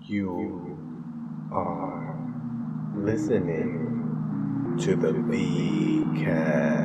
You are listening to the VCast.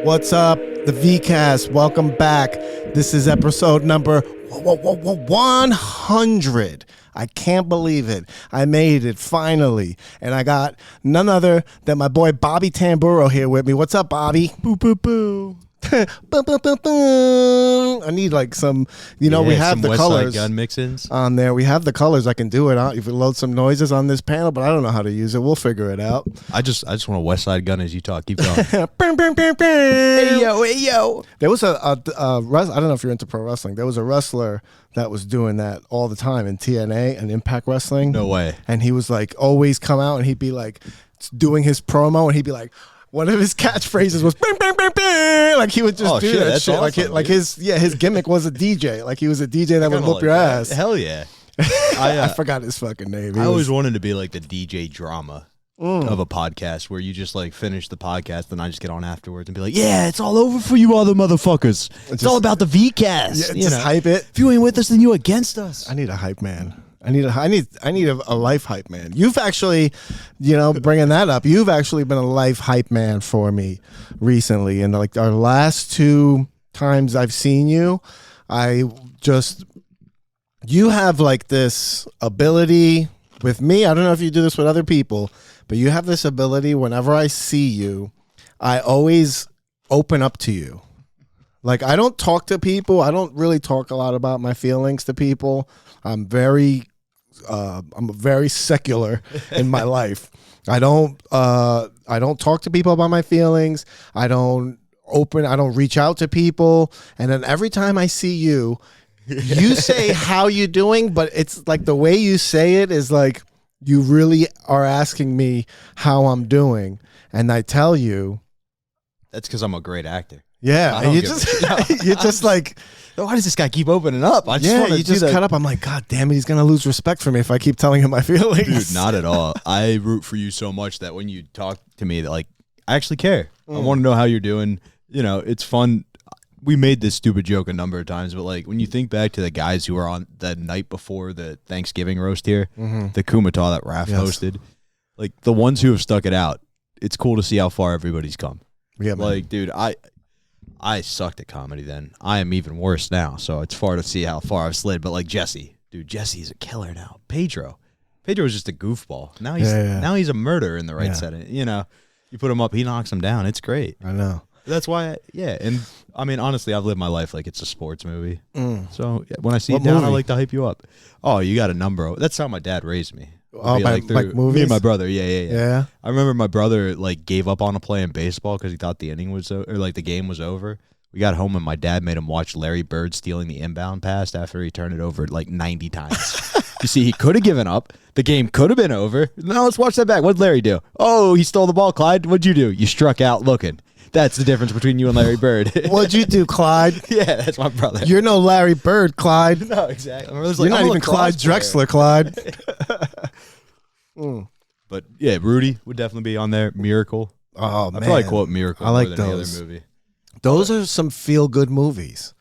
What's up, the VCast? Welcome back. This is episode number 100. I can't believe it. I made it finally. And I got none other than my boy Bobby Tamburro here with me. What's up, Bobby? Boo, boo, boo. Boo, boo, boo, boo. I need like some, we have the West colors Side Gun mix-ins on there. We have the colors. I can do it. If you load some noises on this panel, but I don't know how to use it. We'll figure it out. I just want a West Side Gun as you talk. Keep going. Hey yo. There was I don't know if you're into pro wrestling. There was a wrestler that was doing that all the time in TNA and Impact Wrestling. No way. And he was like always come out and he'd be like doing his promo and he'd be like, one of his catchphrases was bang, bang, bang, bang. Like he would just do that that's shit. awesome, like his gimmick was a DJ. Like he was a DJ that would whoop your ass. Hell yeah. I forgot his fucking name. I always wanted to be like the DJ drama of a podcast where you just like finish the podcast and I just get on afterwards and be like, yeah, it's all over for you other motherfuckers. It's all about the VCast. Yeah, just hype it. If you ain't with us, then you against us. I need a hype man. I need a life hype man. You've actually, bringing that up, you've actually been a life hype man for me recently. And like our last two times I've seen you, you have like this ability with me. I don't know if you do this with other people, but you have this ability whenever I see you, I always open up to you. Like I don't talk to people. I don't really talk a lot about my feelings to people. I'm very secular in my life. I don't talk to people about my feelings. I don't reach out to people. And then every time I see you, you say how you doing, but it's like the way you say it is like you really are asking me how I'm doing. And I tell you, that's because I'm a great actor. Yeah, and you're just like, why does this guy keep opening up? You just cut up. I'm like, God damn it, he's gonna lose respect for me if I keep telling him my feelings. Dude, not at all. I root for you so much that when you talk to me, like, I actually care. I want to know how you're doing. It's fun. We made this stupid joke a number of times, but like when you think back to the guys who were on the night before the Thanksgiving roast here, the Kumata that Raph hosted, like the ones who have stuck it out, it's cool to see how far everybody's come. Yeah, man. Like, dude, I sucked at comedy then. I am even worse now, so it's far to see how far I've slid. But like Jesse, dude, Jesse's a killer now. Pedro is just a goofball. Now he's a murderer in the right setting. You put him up, he knocks him down. It's great. I know. That's why, and I mean, honestly, I've lived my life like it's a sports movie. So when I see it down, I like to hype you up. Oh, you got a number. That's how my dad raised me. Like movies? Me and my brother, yeah. I remember my brother like gave up on playing baseball because he thought the inning was the game was over. We got home and my dad made him watch Larry Bird stealing the inbound pass after he turned it over like 90 times. You see, he could have given up. The game could have been over. Now let's watch that back. What'd Larry do? Oh, he stole the ball, Clyde. What'd you do? You struck out looking. That's the difference between you and Larry Bird. What'd you do, Clyde? Yeah, that's my brother. You're no Larry Bird, Clyde. No, exactly. You're not even Clyde Drexler, Clyde. But yeah, Rudy would definitely be on there. Miracle. Oh, man. I probably quote Miracle I like more than those. any other movie. Those are some feel-good movies.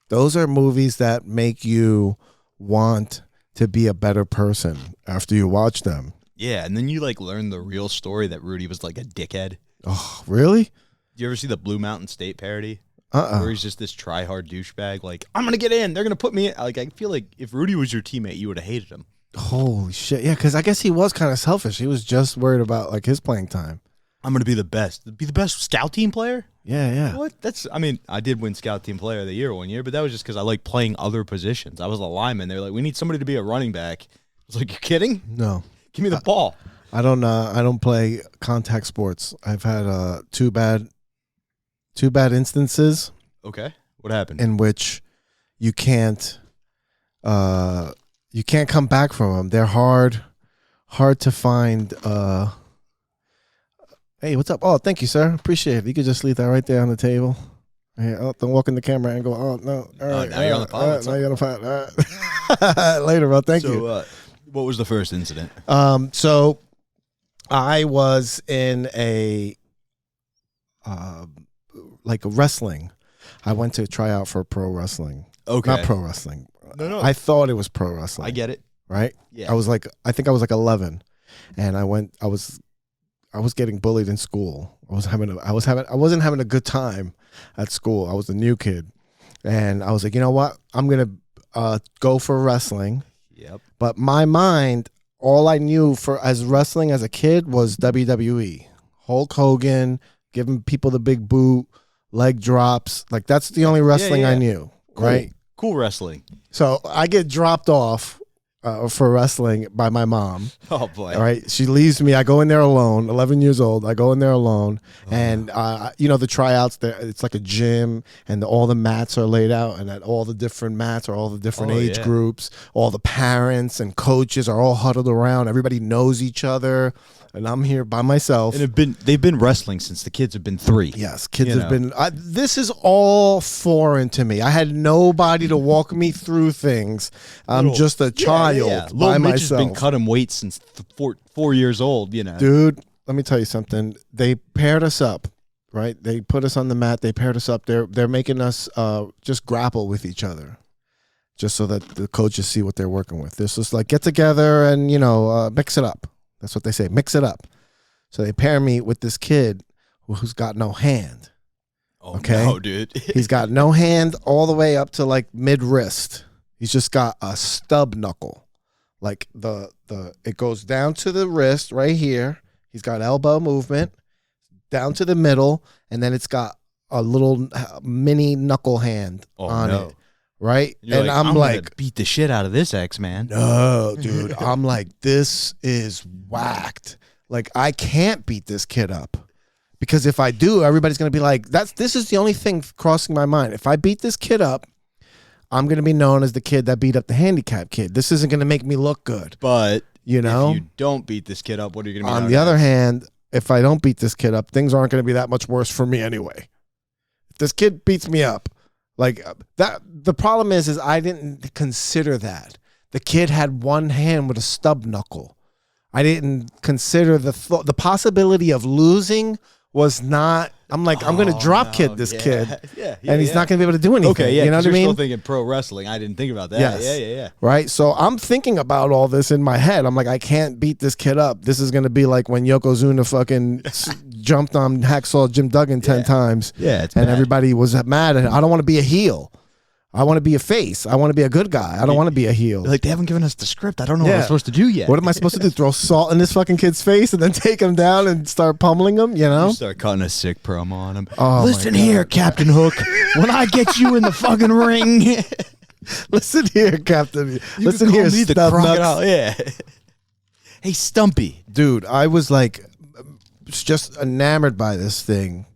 Those are movies that make you want to be a better person after you watch them. Yeah, and then you like learn the real story that Rudy was like a dickhead. Oh, really? You ever see the Blue Mountain State parody? Where he's just this try-hard douchebag. Like, I'm going to get in. They're going to put me in. Like, I feel like if Rudy was your teammate, you would have hated him. Holy shit. Yeah, because I guess he was kind of selfish. He was just worried about like his playing time. I'm going to be the best. Be the best scout team player? Yeah. What? I did win scout team player of the year one year, but that was just because I like playing other positions. I was a lineman. They were like, we need somebody to be a running back. I was like, you kidding? No. Give me the ball. I don't play contact sports. I've had two bad instances. Okay. What happened? In which you can't come back from them. They're hard to find Hey, what's up? Oh, thank you, sir. Appreciate it. You could just leave that right there on the table. Yeah, oh, don't walk in the camera and go, oh, no. All right. Now you're on the pod. What's Now up? you're on the pod. All right. Later, bro. Thank you. What was the first incident? So I was in a like a wrestling. I went to try out for pro wrestling. Okay. Not pro wrestling. No. I thought it was pro wrestling. I get it. Right? Yeah. I think I was like 11, and I was getting bullied in school. I wasn't having a good time at school. I was the new kid, and I was like, you know what? I'm gonna go for wrestling. Yep. But my mind, all I knew for as wrestling as a kid was WWE, Hulk Hogan, giving people the big boot, leg drops. Like that's the only wrestling I knew. Cool. Right? Cool wrestling. So I get dropped off for wrestling by my mom. Oh boy. All right. She leaves me. I go in there alone, 11 years old. I go in there alone. And, the tryouts, there, it's like a gym and all the mats are laid out and at all the different mats are all the different age groups. All the parents and coaches are all huddled around. Everybody knows each other. And I'm here by myself. And they've been wrestling since the kids have been 3. Yes, kids have been. This is all foreign to me. I had nobody to walk me through things. I'm just a child by Little Mitch myself. has been cutting weight since 4 years old. Dude, let me tell you something. They paired us up, right? They put us on the mat. They paired us up. They're making us just grapple with each other, just so that the coaches see what they're working with. This is like get together and mix it up. That's what they say. Mix it up. So they pair me with this kid who's got no hand. Oh, okay? no, dude. He's got no hand all the way up to like mid wrist. He's just got a stub knuckle. Like it goes down to the wrist right here. He's got elbow movement down to the middle, and then it's got a little mini knuckle hand on it. Right? And I'm like, gonna beat the shit out of this X-Man. no, dude. I'm like, this is whacked. Like, I can't beat this kid up. Because if I do, everybody's going to be like, this is the only thing crossing my mind. If I beat this kid up, I'm going to be known as the kid that beat up the handicapped kid. This isn't going to make me look good. But if you don't beat this kid up, what are you going to be on the other hand, if I don't beat this kid up, things aren't going to be that much worse for me anyway. If this kid beats me up, like that, the problem is I didn't consider that. The kid had one hand with a stub knuckle. I didn't consider the possibility of losing was not. I'm like, I'm going to drop kid this kid, and he's not going to be able to do anything. Okay, yeah, you know what I mean? You're still thinking pro wrestling. I didn't think about that. Yes. Yeah. Right? So I'm thinking about all this in my head. I'm like, I can't beat this kid up. This is going to be like when Yokozuna fucking jumped on Hacksaw Jim Duggan 10 times. Yeah, it's and bad. everybody was mad. And I don't want to be a heel. I want to be a face. I want to be a good guy. I don't want to be a heel. Like, they haven't given us the script. I don't know what I'm supposed to do yet. What am I supposed to do? Throw salt in this fucking kid's face and then take him down and start pummeling him? You know? You start cutting a sick promo on him. Oh, listen my here, God. Captain Hook. When I get you in the fucking ring, Listen here, Captain. you Listen can here, call me the stub crocodile. nuts. Yeah. Hey, Stumpy. Dude, I was like just enamored by this thing.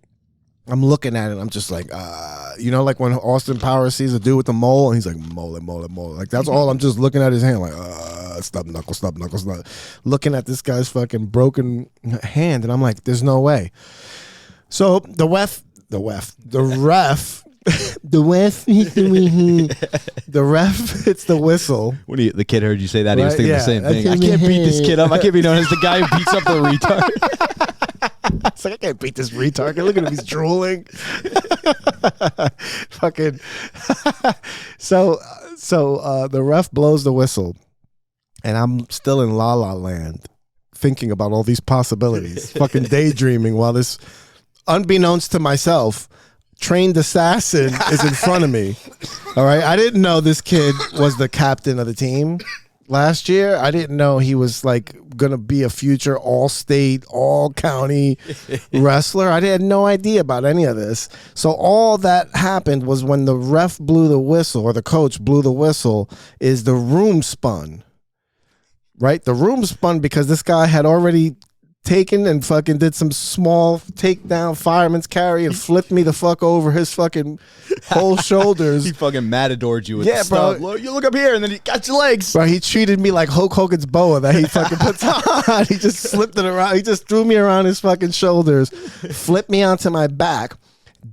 I'm looking at it. I'm just like, like when Austin Powers sees a dude with the mole and he's like, mole. Like, that's all. I'm just looking at his hand like, stub knuckle. Looking at this guy's fucking broken hand. And I'm like, there's no way. So the ref, hits the whistle. What do you? The kid heard you say that. He was Right, thinking yeah. the same thing. I can't beat this kid up. I can't be known as the guy who beats up the retard. It's like, I can't beat this retard. Look at him, he's drooling. Fucking. So the ref blows the whistle, and I'm still in La La Land, thinking about all these possibilities, fucking daydreaming while this, unbeknownst to myself, trained assassin is in front of me. All right, I didn't know this kid was the captain of the team. Last year, I didn't know he was like gonna be a future all-state, all-county wrestler. I had no idea about any of this. So all that happened was when the ref blew the whistle, or the coach blew the whistle, is the room spun. Right? The room spun because this guy had already taken and fucking did some small takedown fireman's carry and flipped me the fuck over his fucking whole shoulders. He fucking matadored you with Yeah, the stuff. bro. You look up here, and then he got your legs. Bro, he treated me like Hulk Hogan's boa that he fucking puts on. He just slipped it around. He just threw me around his fucking shoulders, flipped me onto my back,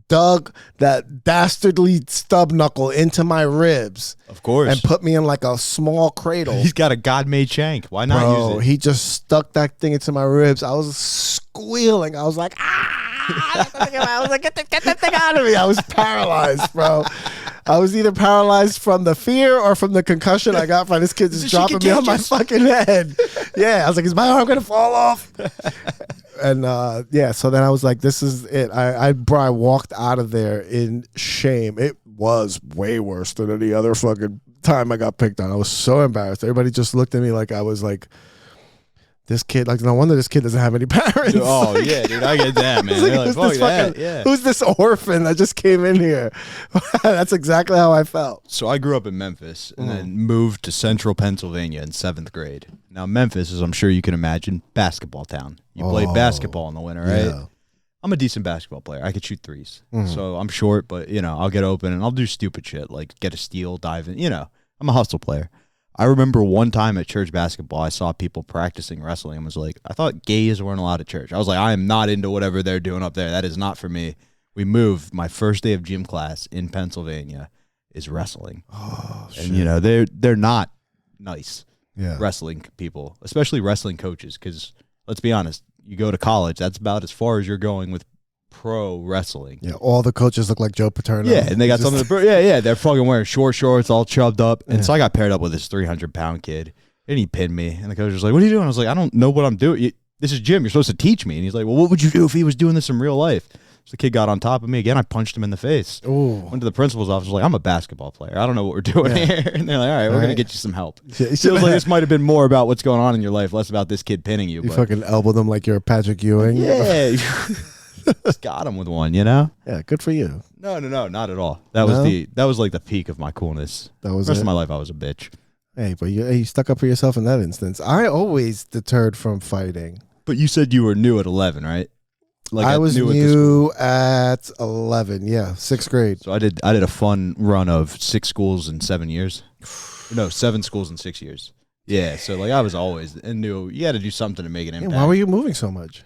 dug that dastardly stub knuckle into my ribs. Of course. And put me in like a small cradle. He's got a God-made shank. Why not use it? He just stuck that thing into my ribs. I was squealing. I was like, ah! I was like, get that thing out of me. I was paralyzed, bro. I was either paralyzed from the fear or from the concussion I got from this kid just dropping me on my fucking head. Yeah, I was like, is my arm gonna fall off? And yeah, so then I was like, this is it. I walked out of there in shame. It was way worse than any other fucking time I got picked on. I was so embarrassed. Everybody just looked at me like I was like, this kid, like, no wonder this kid doesn't have any parents. Oh, like, yeah, dude, I get that, man. Like, Like, fuck that, yeah. Who's this orphan that just came in here? That's exactly how I felt. So I grew up in Memphis and then moved to central Pennsylvania in 7th grade. Now, Memphis, as I'm sure you can imagine, basketball town. You play basketball in the winter, right? Yeah. I'm a decent basketball player. I could shoot threes. So I'm short, but, I'll get open and I'll do stupid shit like get a steal, dive in. I'm a hustle player. I remember one time at church basketball, I saw people practicing wrestling and was like, I thought gays weren't allowed at church. I was like, I am not into whatever they're doing up there. That is not for me. We moved. My first day of gym class in Pennsylvania is wrestling. Oh, shit. And, they're not nice wrestling people, especially wrestling coaches, because let's be honest, you go to college, that's about as far as you're going with pro wrestling. Yeah, all the coaches look like Joe Paterno. Yeah, and they got something to they're fucking wearing short shorts, all chubbed up. And so I got paired up with this 300-pound kid, and he pinned me. And the coach was like, what are you doing? I was like, I don't know what I'm doing. This is gym. You're supposed to teach me. And he's like, well, what would you do if he was doing this in real life? So the kid got on top of me again. I punched him in the face. Ooh. Went to the principal's office. Was like, I'm a basketball player. I don't know what we're doing here. And they're like, all right, we're going to get you some help. Yeah, so it was like, this might have been more about what's going on in your life, less about this kid pinning you. You fucking elbowed him like you're Patrick Ewing. Yeah. Just got him with one, Yeah, good for you. No, not at all. That was like the peak of my coolness. That was the rest it? of my life I was a bitch. Hey, but you stuck up for yourself in that instance. I always deterred from fighting. But you said you were new at 11, right? Like I was new at 11. Yeah, 6th grade. So I did a fun run of 6 schools in 7 years. No, 7 schools in 6 years. Yeah, so like I was always and knew you had to do something to make an impact. Why were you moving so much?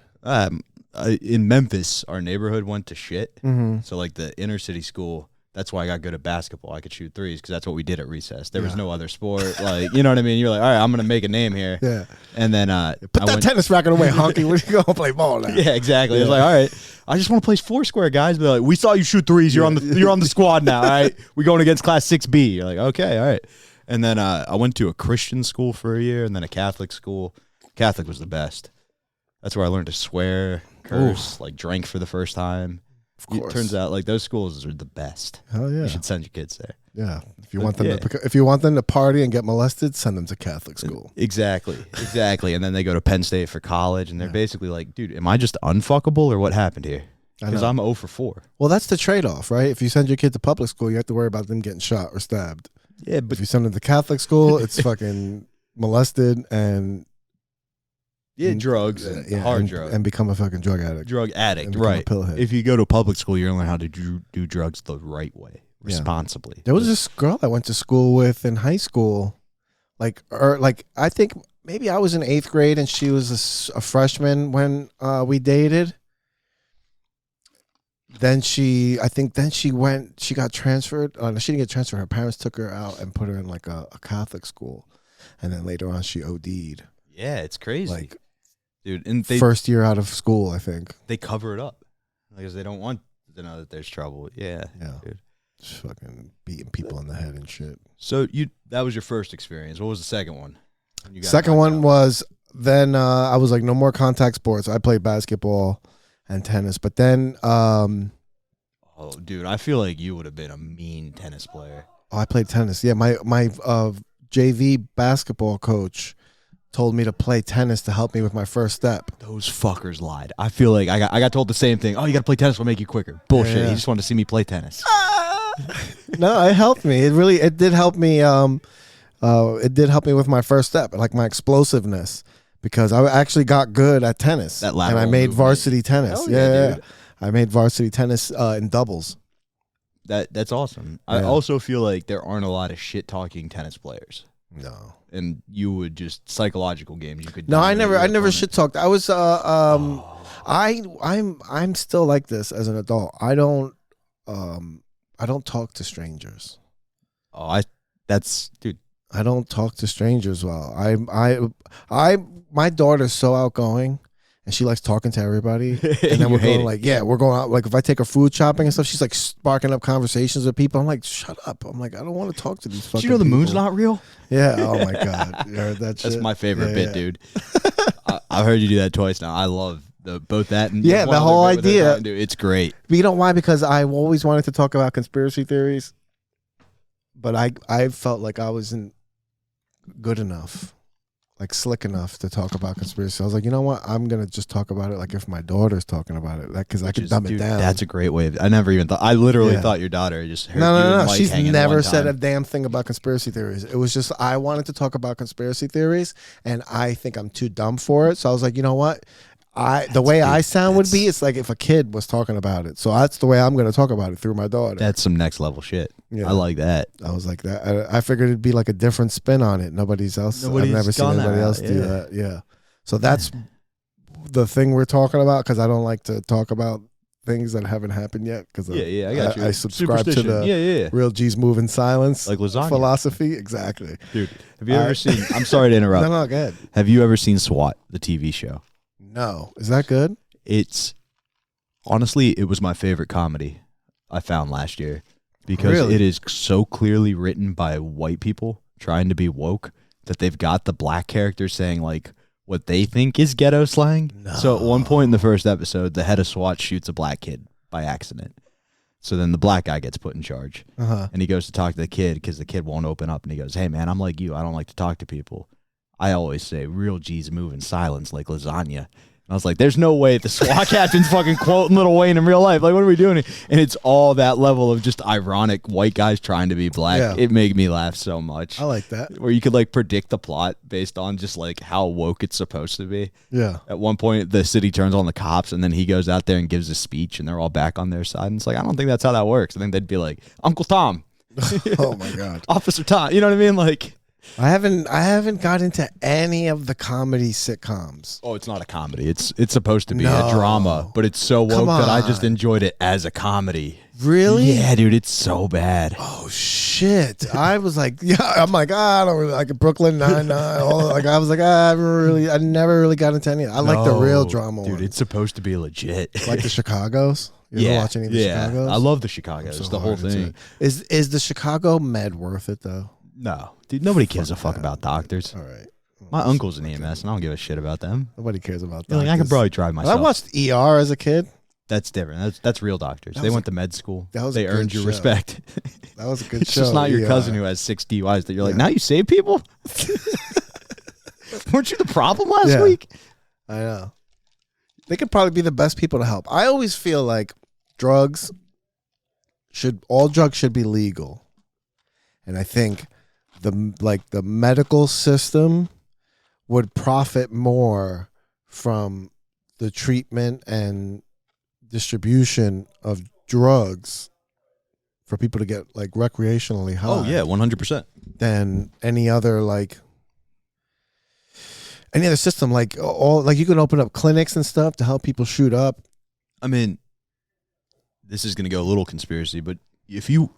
In Memphis, our neighborhood went to shit. Mm-hmm. So like the inner city school, that's why I got good at basketball. I could shoot threes because that's what we did at recess. There was no other sport. Like, you know what I mean? You're like, all right, I'm going to make a name here. Yeah. And then put that tennis racket away, honky. We're going to play ball now. Yeah, exactly. It's like, all right, I just want to play Foursquare, guys. But like, we saw you shoot threes. You're on the squad now. All right, we're going against Class 6B. You're like, okay, all right. And then I went to a Christian school for a year, and then a Catholic school. Catholic was the best. That's where I learned to swear, curse, like drank for the first time. Of course. It turns out like those schools are the best. Hell yeah. You should send your kids there. Yeah. If you want them to party and get molested, send them to Catholic school. Exactly. And then they go to Penn State for college, and they're basically like, dude, am I just unfuckable or what happened here? Because I'm 0 for 4. Well, that's the trade-off, right? If you send your kid to public school, you have to worry about them getting shot or stabbed. Yeah, but if you send them to Catholic school, it's fucking molested and drugs, hard drugs, and become a fucking drug addict. Drug addict, a right? Pillhead. If you go to public school, you learn how to do drugs the right way, responsibly. There was this girl I went to school with in high school, I think maybe I was in 8th grade and she was a freshman when we dated. Then she got transferred. She didn't get transferred. Her parents took her out and put her in like a Catholic school, and then later on she OD'd. Yeah, it's crazy. Like, dude, and first year out of school, I think they cover it up because they don't want to know that there's trouble. Yeah, dude. Just fucking beating people in the head and shit. So that was your first experience. What was the second one? Second one was then I was like, no more contact sports. I played basketball and tennis, but then oh, dude, I feel like you would have been a mean tennis player. Oh, I played tennis. Yeah, my JV basketball coach told me to play tennis to help me with my first step. Those fuckers lied. I feel like I got told the same thing. Oh, you got to play tennis will make you quicker. Bullshit. Yeah. He just wanted to see me play tennis. No, it helped me. It did help me. It did help me with my first step, like my explosiveness, because I actually got good at tennis. That and I lateral made movement. varsity tennis. Hell yeah, dude. I made varsity tennis in doubles. That's awesome. I Yeah. also feel like there aren't a lot of shit talking tennis players. No. And you would just psychological games. You could. No, I dominate never your opponent. shit talked. I was I'm still like this as an adult. I don't talk to strangers. Oh, dude. I don't talk to strangers well. My daughter's so outgoing and she likes talking to everybody. And then we're going we're going out. Like if I take her food shopping and stuff, she's like sparking up conversations with people. I'm like, shut up. I'm like, I don't want to talk to these fucking Did you know the people. moon's not real? Yeah. Oh my God. You heard that shit? That's my favorite Yeah, bit, yeah. dude. I've heard you do that twice now. I love both that and Yeah, one the other whole bit with idea. that, dude. It's great. But you know why? Because I always wanted to talk about conspiracy theories, but I felt like I wasn't good enough, like slick enough to talk about conspiracy. I was like, you know what? I'm gonna just talk about it like if my daughter's talking about it, like because I could dumb it down. That's a great way. I never even thought. I literally Yeah. thought your daughter just heard No, you no, and no. Mike She's hanging never one said a time. damn thing about conspiracy theories. It was just I wanted to talk about conspiracy theories, and I think I'm too dumb for it. So I was like, you know what? The way I sound would be, it's like if a kid was talking about it. So that's the way I'm going to talk about it through my daughter. That's some next level shit. Yeah. I like that. I was like that. I figured it'd be like a different spin on it. I've never seen anybody else do that. Yeah. So that's the thing we're talking about because I don't like to talk about things that haven't happened yet. Because I got you. I subscribe to Superstition. the real G's move in silence Like lasagna. philosophy. Exactly. Dude, have you ever seen? I'm sorry to interrupt. No, go ahead. Have you ever seen SWAT, the TV show? No, is that good? It's honestly, it was my favorite comedy I found last year because Really? it is so clearly written by white people trying to be woke that they've got the black characters saying like what they think is ghetto slang. No. So at one point in the first episode, the head of SWAT shoots a black kid by accident. So then the black guy gets put in charge and he goes to talk to the kid because the kid won't open up and he goes, "Hey man, I'm like you. I don't like to talk to people. I always say real G's move in silence like lasagna." And I was like, there's no way the SWAT captain's fucking quoting Lil Wayne in real life. Like, what are we doing here? And it's all that level of just ironic white guys trying to be black. Yeah. It made me laugh so much. I like that. Where you could like predict the plot based on just like how woke it's supposed to be. Yeah. At one point, the city turns on the cops and then he goes out there and gives a speech and they're all back on their side. And it's like, I don't think that's how that works. I think they'd be like, Uncle Tom, Oh my God. Officer Tom. You know what I mean? Like, I haven't got into any of the comedy sitcoms. oh, it's not a comedy. It's supposed to be No. a drama, but it's so woke Come that I just on. enjoyed it as a comedy. Really? Yeah, dude, it's so bad. Oh shit! I was like, yeah. I'm like, I don't really like Brooklyn Nine-Nine. Like I was like, I never really got into any. I like the real No, drama dude. one. It's supposed to be legit. Like the Chicago's. You ever watch any of the Chicago's? I love the Chicago's. So the whole hard into thing. it. Is the Chicago med worth it though? No, dude, nobody gives a fuck about doctors. All right. My uncle's an EMS, and I don't give a shit about them. Nobody cares about You're that. like, I could probably drive myself. I watched ER as a kid. That's different. That's real doctors. They was went to med school. that was a they good earned your show. respect. That was a good It's show. just not your ER. cousin who has 6 DUIs that you're like, Yeah. now you save people? Weren't you the problem last week? I know. They could probably be the best people to help. I always feel like all drugs should be legal. And I think the medical system would profit more from the treatment and distribution of drugs for people to get like recreationally high. Oh, yeah, 100%. Than any other system. Like you can open up clinics and stuff to help people shoot up. I mean, this is going to go a little conspiracy, but you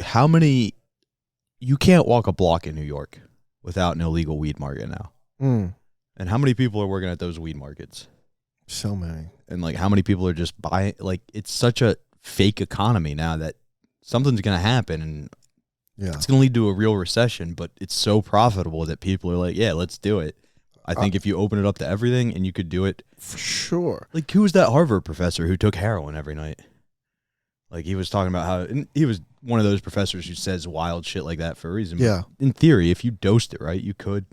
can't walk a block in New York without an illegal weed market now. And how many people are working at those weed markets? So many. And like how many people are just buying, like it's such a fake economy now that something's going to happen and it's going to lead to a real recession, but it's so profitable that people are like, yeah, let's do it. I think if you open it up to everything and you could do it. For sure. Like who was that Harvard professor who took heroin every night? Like he was talking about how and he was one of those professors who says wild shit like that for a reason. Yeah. But in theory, if you dosed it right, you could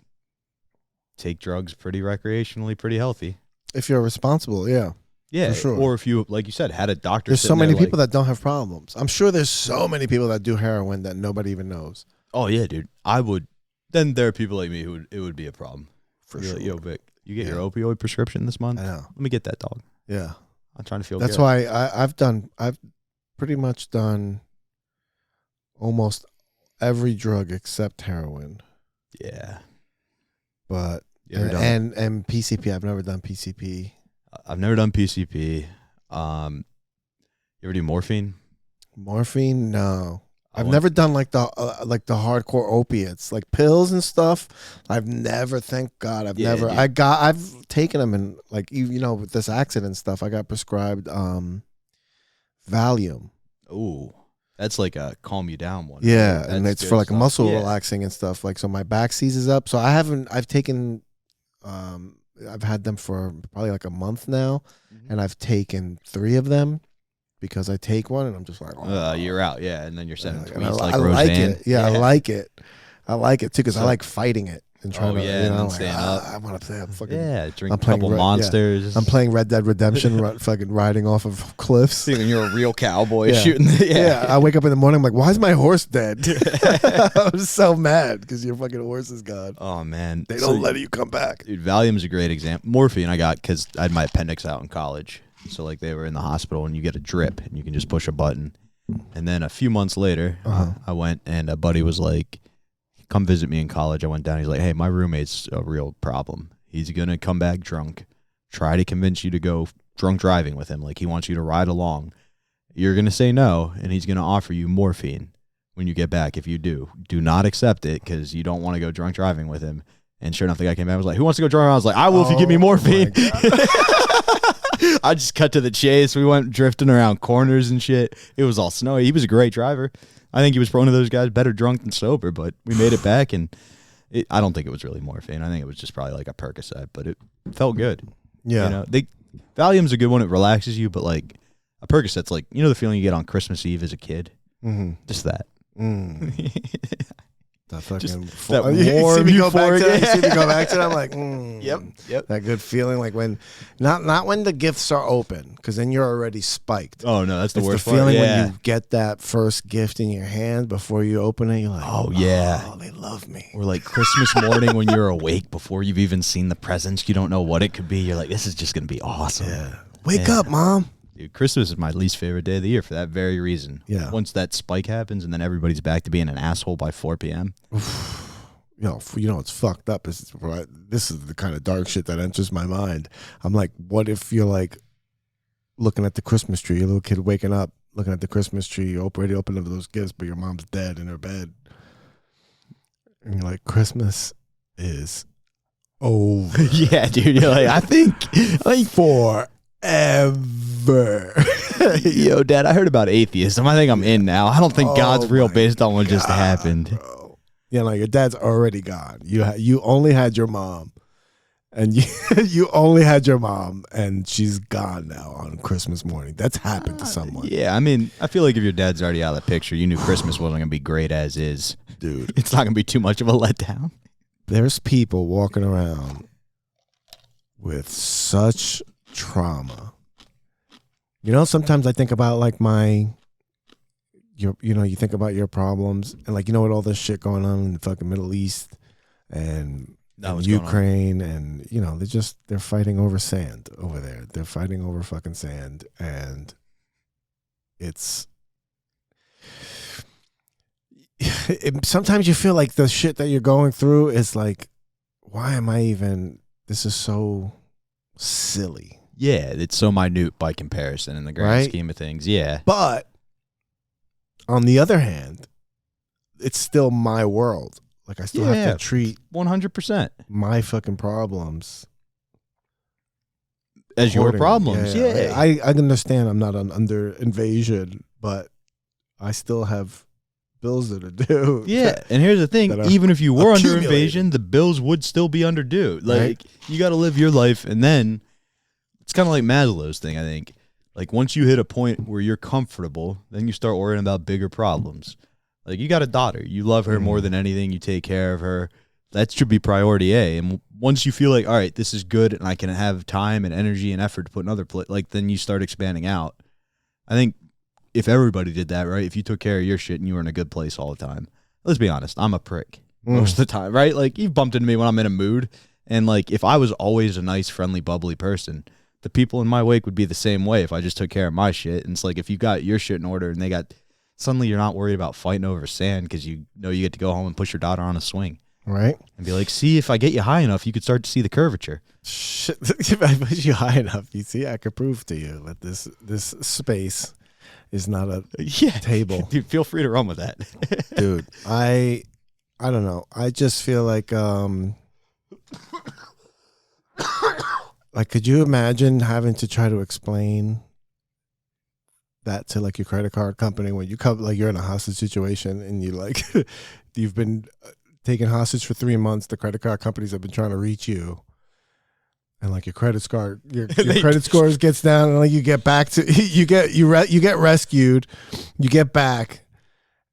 take drugs pretty recreationally, pretty healthy. If you're responsible, yeah. Yeah. For sure. Or if you, like you said, had a doctor. There's so sitting there many people like, that don't have problems. I'm sure there's so many people that do heroin that nobody even knows. oh yeah, dude. I would. Then there are people like me who it would be a problem. For You're sure. like, yo, Vic, You get your opioid prescription this month? I know. Let me get that, dog. Yeah. I'm trying to feel That's good. why I've pretty much done almost every drug except heroin. Yeah. But You ever done- and PCP. I've never done PCP. I've never done PCP. You ever do morphine? Morphine? No. I I've want- never done like the hardcore opiates, like pills and stuff. I've never, thank God, I've Yeah, never. dude. I've taken them, and like with this accident stuff, I got prescribed Valium. Ooh, that's like a calm you down one. Yeah, right? and That's it's good for like stuff. muscle Yeah. relaxing and stuff. Like, so my back seizes up. So I've taken, I've had them for probably like a month now, and I've taken 3 of them because I take one and I'm just like, You're out, yeah, and then you're sending and tweets like I Roseanne. like it. Yeah, I like it. I like it too because I So- like fighting it and trying to, yeah, you and know, then like, staying up. I want to play. Fucking, Yeah, drink I'm a playing couple Red- yeah. monsters. I'm playing Red Dead Redemption, fucking riding off of cliffs. Thinking you're a real cowboy Yeah. shooting. Yeah, I wake up in the morning, I'm like, why is my horse dead? I'm so mad because your fucking horse is gone. Oh man, They don't let you come back. Dude, Valium's a great example. Morphine I got because I had my appendix out in college. So like they were in the hospital and you get a drip and you can just push a button. And then a few months later, I went and a buddy was like, come visit me in college. I went down. He's like, hey, my roommate's a real problem. He's going to come back drunk, try to convince you to go drunk driving with him. Like he wants you to ride along. You're going to say no, and he's going to offer you morphine when you get back. If you do not accept it because you don't want to go drunk driving with him. And sure enough, the guy came back and was like, who wants to go drunk? I was like, I will if you give me morphine. I just cut to the chase. We went drifting around corners and shit. It was all snowy. He was a great driver. I think he was one of those guys better drunk than sober, but we made it back, and I don't think it was really morphine. I think it was just probably like a Percocet, but it felt good. Yeah. You know, Valium's a good one. It relaxes you, but like a Percocet's like, you know the feeling you get on Christmas Eve as a kid? Mm-hmm. Just that. That fucking that you warm see me go back to euphoric- that. You see me go back to that. I'm like, Yep. that good feeling, like when not when the gifts are open, because then you're already spiked. Oh no, that's the It's worst the feeling part. Yeah. when you get that first gift in your hand before you open it. You're like, Oh, yeah. oh, they love me. Or like Christmas morning when you're awake before you've even seen the presents. You don't know what it could be. You're like, this is just going to be awesome. Yeah. Wake Yeah. up, mom. Dude, Christmas is my least favorite day of the year for that very reason. Yeah. Once that spike happens and then everybody's back to being an asshole by 4 p.m. You know, it's fucked up. This is the kind of dark shit that enters my mind. I'm like, what if you're like looking at the Christmas tree, your little kid waking up, looking at the Christmas tree, you already opened up those gifts, but your mom's dead in her bed. And you're like, Christmas is over. Yeah, dude. You're like, I think Forever. yo, Dad, I heard about atheism. I think I'm in now. I don't think God's real my based on what just God, happened. bro. Yeah, like your dad's already gone. You only had your mom, and you only had your mom, and she's gone now on Christmas morning. That's happened to someone, Yeah, I mean, I feel like if your dad's already out of the picture, you knew Christmas wasn't going to be great as is. dude. It's not going to be too much of a letdown. There's people walking around with such trauma. You know, sometimes I think about like you think about your problems and like, with all this shit going on in the fucking Middle East and Ukraine, and they're fighting over sand over there. They're fighting over fucking sand, and sometimes you feel like the shit that you're going through is like, why am I even? This is so silly. Yeah, it's so minute by comparison in the grand Right? scheme of things. Yeah. But on the other hand, it's still my world. Like I still have to treat 100%. my fucking problems As your accordingly. problems. Yeah. I understand I'm not under invasion, but I still have bills that are due. Yeah, and here's the thing: that are even if you were under accumulating. invasion, the bills would still be under due. Like Right. you got to live your life, and then it's kind of like Maslow's thing. I think, like once you hit a point where you're comfortable, then you start worrying about bigger problems. Like you got a daughter, you love her more than anything, you take care of her. That should be priority A. And once you feel like, all right, this is good, and I can have time and energy and effort to put in other then you start expanding out. I think if everybody did that, right? If you took care of your shit and you were in a good place all the time. Let's be honest, I'm a prick most of the time, right? Like you've bumped into me when I'm in a mood And like, if I was always a nice, friendly, bubbly person, the people in my wake would be the same way if I just took care of my shit. And it's like, if you got your shit in order and they got, suddenly you're not worried about fighting over sand because you know you get to go home and push your daughter on a swing. Right. And be like, see, if I get you high enough, you could start to see the curvature. Shit, if I put you high enough, you see, I could prove to you that this space is not a table. Dude, feel free to run with that. Dude, I don't know. I just feel like could you imagine having to try to explain that to like your credit card company when you come, like you're in a hostage situation and you like you've been taken hostage for 3 months. The credit card companies have been trying to reach you, and like your credit score, your credit scores gets down, and like you get back to you get rescued, you get back,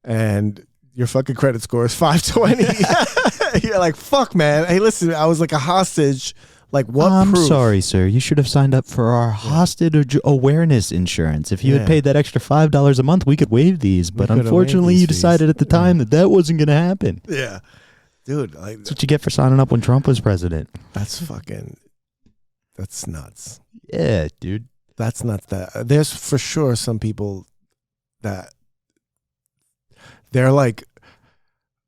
and your fucking credit score is 520. You're like, fuck, man. Hey, listen, I was like a hostage. Like, what I'm proof? sorry, sir. You should have signed up for our hostage awareness insurance. If you had paid that extra $5 a month, we could waive these. But unfortunately, you decided at the time that wasn't going to happen. Yeah. Dude. Like, that's what you get for signing up when Trump was president. That's nuts. Yeah, dude. That's nuts. There's for sure some people that they're like,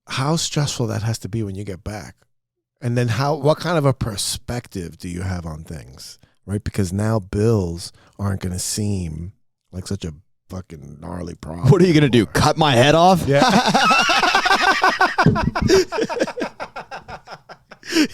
how stressful that has to be when you get back. And then what kind of a perspective do you have on things, right? Because now bills aren't going to seem like such a fucking gnarly problem. What are you going to do? Cut my head off? Yeah.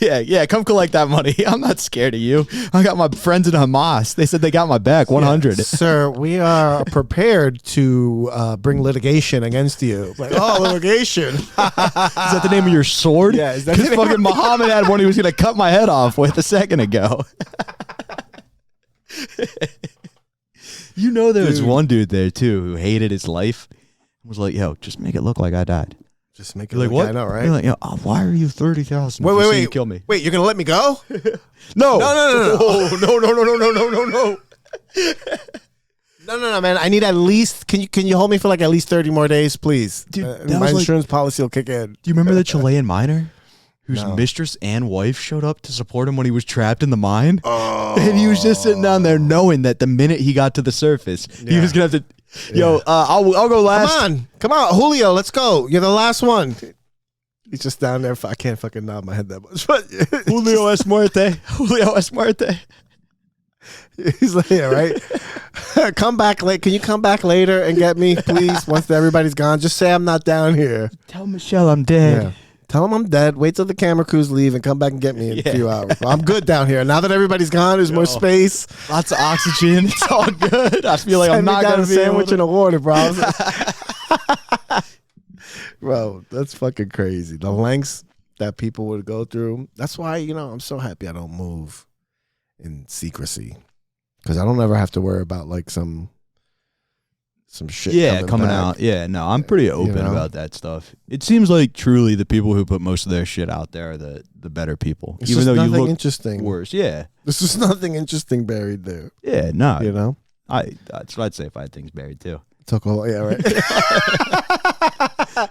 Yeah, come collect that money. I'm not scared of you. I got my friends in Hamas. They said they got my back, 100. Yeah, sir, we are prepared to bring litigation against you. Like, litigation. Is that the name of your sword? Yeah. Is that because fucking Muhammad had one he was going to cut my head off with a second ago. You know there was one dude there, too, who hated his life. Was like, yo, just make it look like I died. Just make it like, look what? I know, right? You're like, why are you 30,000? Wait. You kill me. Wait, you're going to let me go? No. No. No, man. I need at least. Can you hold me for like at least 30 more days, please? Dude, my insurance policy will kick in. Do you remember the Chilean miner whose mistress and wife showed up to support him when he was trapped in the mine? Oh. And he was just sitting down there knowing that the minute he got to the surface, he was gonna have to. Yo, I'll go last. Come on, Julio, let's go. You're the last one. He's just down there. I can't fucking nod my head that much. But Julio es muerte. Julio es muerte. He's like, yeah, right. Come back late. Can you come back later and get me, please? Once everybody's gone, just say I'm not down here. Tell Michelle I'm dead. Yeah. Tell him I'm dead. Wait till the camera crews leave and come back and get me in a few hours. I'm good down here. Now that everybody's gone, there's more space. Lots of oxygen. It's all good. I feel like I'm not going to be sandwich and a water, bro. Bro, that's fucking crazy. The lengths that people would go through. That's why, I'm so happy I don't move in secrecy. Because I don't ever have to worry about like some shit coming back. out. Yeah, no, I'm pretty open about that stuff. It seems like truly the people who put most of their shit out there are the better people. It's even just though you nothing look interesting. Worse. Yeah. There's just nothing interesting buried there. Yeah, no. That's what I'd say if I had things buried too. Right.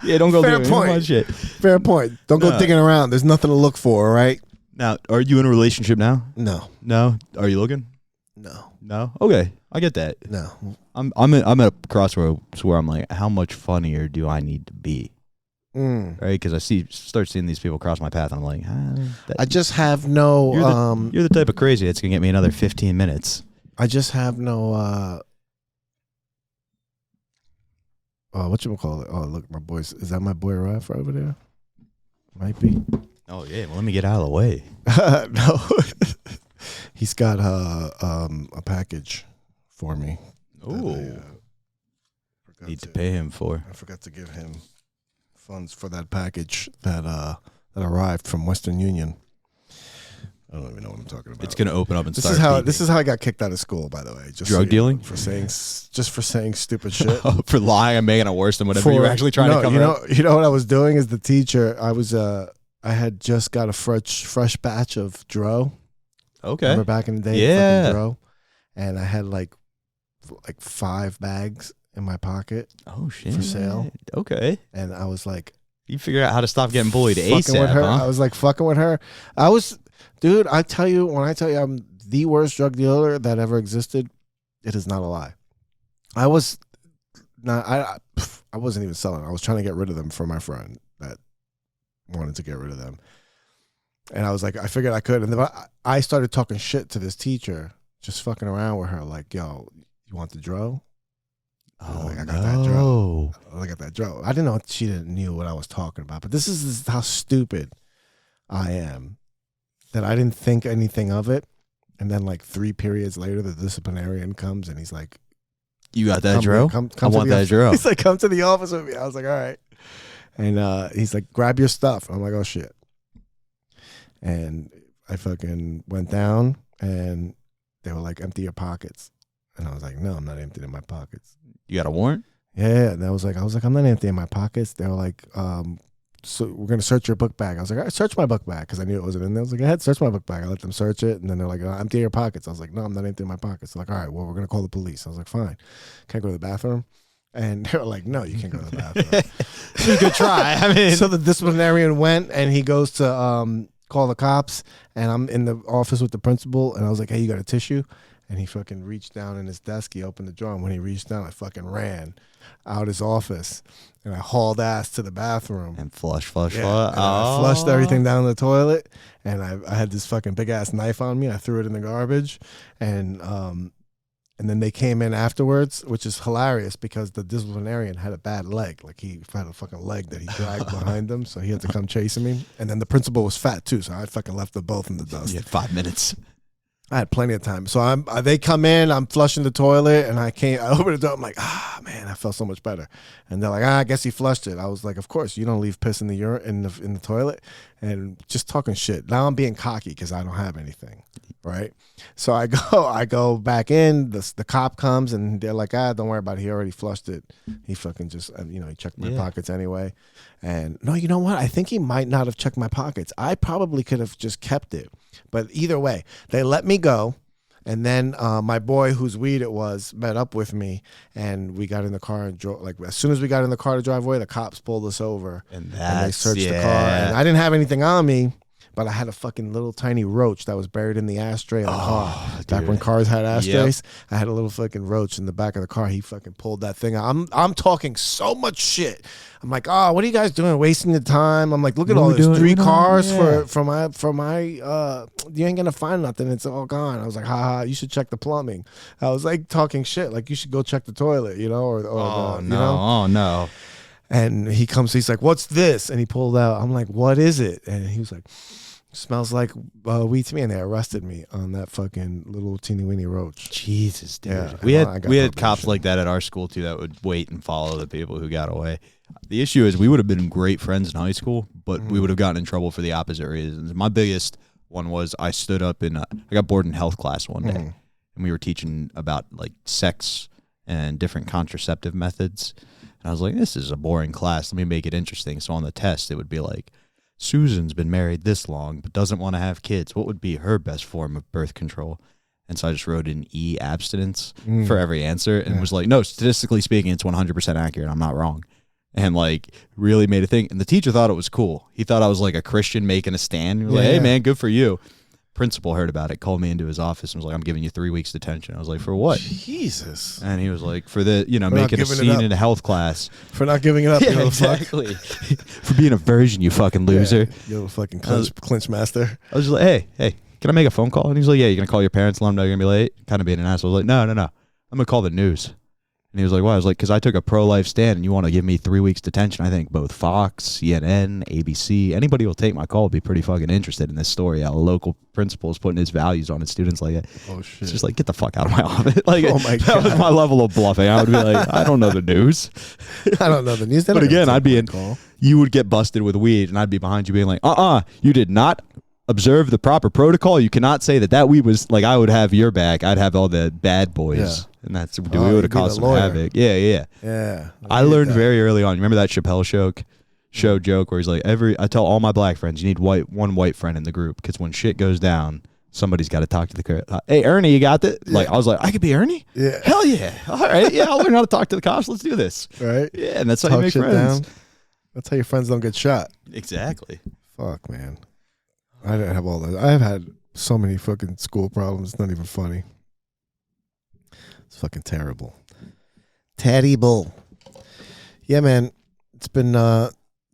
Yeah, don't go Fair doing point. my shit. Fair point. Don't go digging around. There's nothing to look for, right? Now, are you in a relationship now? No. No? Are you looking? No. Okay, I get that. No. I'm at a crossroads where I'm like, how much funnier do I need to be? Right? Because I start seeing these people cross my path, and I'm like, I just have no. You're the type of crazy that's gonna get me another 15 minutes. I just have no. Whatchamacallit? Oh, look, my boys. Is that my boy Raf over there? Might be. Oh yeah. Well, let me get out of the way. No. He's got a package for me. Oh. Need to pay him for. I forgot to give him funds for that package that arrived from Western Union. I don't even know what I'm talking about. It's gonna open up and this start. This is how I got kicked out of school, by the way. Just drug dealing for saying stupid shit. For lying and making it worse than whatever you were actually trying to cover up. You know what I was doing as the teacher? I had just got a fresh batch of Dro. Okay. Remember back in the day? Yeah. Dro? And I had like 5 bags in my pocket. Oh shit. For sale. Okay. And I was like, you figured out how to stop getting bullied ASAP, with her. huh? I was like fucking with her. I was Dude, when I tell you I'm the worst drug dealer that ever existed, it is not a lie. I was not. I wasn't even selling. I was trying to get rid of them for my friend that wanted to get rid of them, and I was like, I figured I could, and then I started talking shit to this teacher, just fucking around with her, like, yo, you want the dro? Oh, like, I got that dro. I got that dro. I didn't know she didn't knew what I was talking about, but this is how stupid I am that I didn't think anything of it. And then like 3 periods later, the disciplinarian comes and he's like, "You got that dro? Come I want that dro." He's like, "Come to the office with me." I was like, "All right." And he's like, "Grab your stuff." I'm like, "Oh shit." And I fucking went down and they were like, "Empty your pockets." And I was like, "No, I'm not emptying my pockets." You got a warrant? Yeah. And I was like, "I'm not emptying my pockets." They were like, "So we're going to search your book bag." I was like, "All right, search my book bag," because I knew it wasn't in there. I was like, "Go ahead, search my book bag." I let them search it. And then they're like, "Empty your pockets." I was like, "No, I'm not emptying my pockets." They're like, "All right, well, we're going to call the police." I was like, "Fine. Can I go to the bathroom?" And they were like, "No, you can't go to the bathroom." Good try. I mean, so the disciplinarian went and he goes to call the cops. And I'm in the office with the principal. And I was like, "Hey, you got a tissue?" And he fucking reached down in his desk. He opened the drawer. And when he reached down, I fucking ran out his office. And I hauled ass to the bathroom. and flush. And I flushed everything down the toilet. And I had this fucking big ass knife on me. I threw it in the garbage. And then they came in afterwards, which is hilarious because the disciplinarian had a bad leg. Like he had a fucking leg that he dragged behind him. So he had to come chasing me. And then the principal was fat too. So I fucking left them both in the dust. You had 5 minutes. I had plenty of time. So they come in, I'm flushing the toilet, and I open the door, I'm like, man, I felt so much better. And they're like, I guess he flushed it. I was like, of course, you don't leave piss in the in the toilet. And just talking shit. Now I'm being cocky because I don't have anything, right? So I go back in, the cop comes, and they're like, don't worry about it. He already flushed it. He fucking just, he checked my pockets anyway. And no, you know what? I think he might not have checked my pockets. I probably could have just kept it. But either way, they let me go. And then my boy, whose weed it was, met up with me. And we got in the car and drove. Like, as soon as we got in the car to drive away, the cops pulled us over. And they searched the car. And I didn't have anything on me. But I had a fucking little tiny roach that was buried in the ashtray of the car. Back when cars had ashtrays, I had a little fucking roach in the back of the car. He fucking pulled that thing out. I'm talking so much shit. I'm like, what are you guys doing? Wasting your time? I'm like, look at all this 3 cars for my you ain't gonna find nothing. It's all gone. I was like, ha, you should check the plumbing. I was like talking shit. Like, you should go check the toilet, no. And he comes, he's like, "What's this?" And he pulled out. I'm like, "What is it?" And he was like, "Smells like weed to me." And they arrested me on that fucking little teeny weeny roach. Jesus, dude. Yeah, we had cops like that at our school too that would wait and follow the people who got away. The issue is we would have been great friends in high school, but we would have gotten in trouble for the opposite reasons. My biggest one was I stood up I got bored in health class one day, and we were teaching about like sex and different contraceptive methods. And I was like, this is a boring class. Let me make it interesting. So on the test, it would be like, Susan's been married this long, but doesn't want to have kids. What would be her best form of birth control? And so I just wrote in E, abstinence, for every answer. And was like, no, statistically speaking, it's 100% accurate. I'm not wrong. And like really made a thing. And the teacher thought it was cool. He thought I was like a Christian making a stand. He was like, hey, man, good for you. Principal heard about it, called me into his office and was like, I'm giving you 3 weeks detention. I was like, for what? Jesus. And he was like, for making a scene in a health class. For not giving it up, yeah, exactly. For being a virgin, you fucking loser. You little fucking clinch master. I was just like, hey, can I make a phone call? And he was like, yeah, you're going to call your parents and let them know you're going to be late? Kind of being an asshole. I was like, no. I'm going to call the news. And he was like, why? I was like, because I took a pro-life stand and you want to give me 3 weeks detention. I think both Fox, CNN, ABC, anybody will take my call will be pretty fucking interested in this story. How a local principal is putting his values on his students like that. Oh, shit. It's just like, get the fuck out of my office. Like, oh my God. That was my level of bluffing. I would be like, I don't know the news. I don't know the news. But again, I'd be in, you would get busted with weed and I'd be behind you being like, you did not observe the proper protocol. You cannot say that weed was like, I would have your back. I'd have all the bad boys. Yeah. And we would have caused some havoc. Yeah. I learned very early on. You remember that Chappelle show joke where he's like, I tell all my black friends, you need one white friend in the group because when shit goes down, somebody's got to talk to the hey, Ernie, you got that? Like, I was like, I could be Ernie? Yeah. Hell yeah. All right. Yeah, I'll learn how to talk to the cops. Let's do this. Right. Yeah, and that's how you make friends. Down. That's how your friends don't get shot. Exactly. Fuck, man. I didn't have all that. I've had so many fucking school problems. It's not even funny. It's fucking terrible. Terrible. Yeah, man. It's been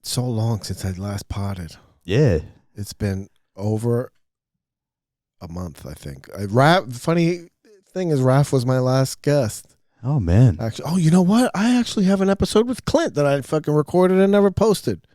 so long since I last potted. Yeah. It's been over a month, I think. Funny thing is, Raph was my last guest. Oh, man. Actually, you know what? I actually have an episode with Clint that I fucking recorded and never posted.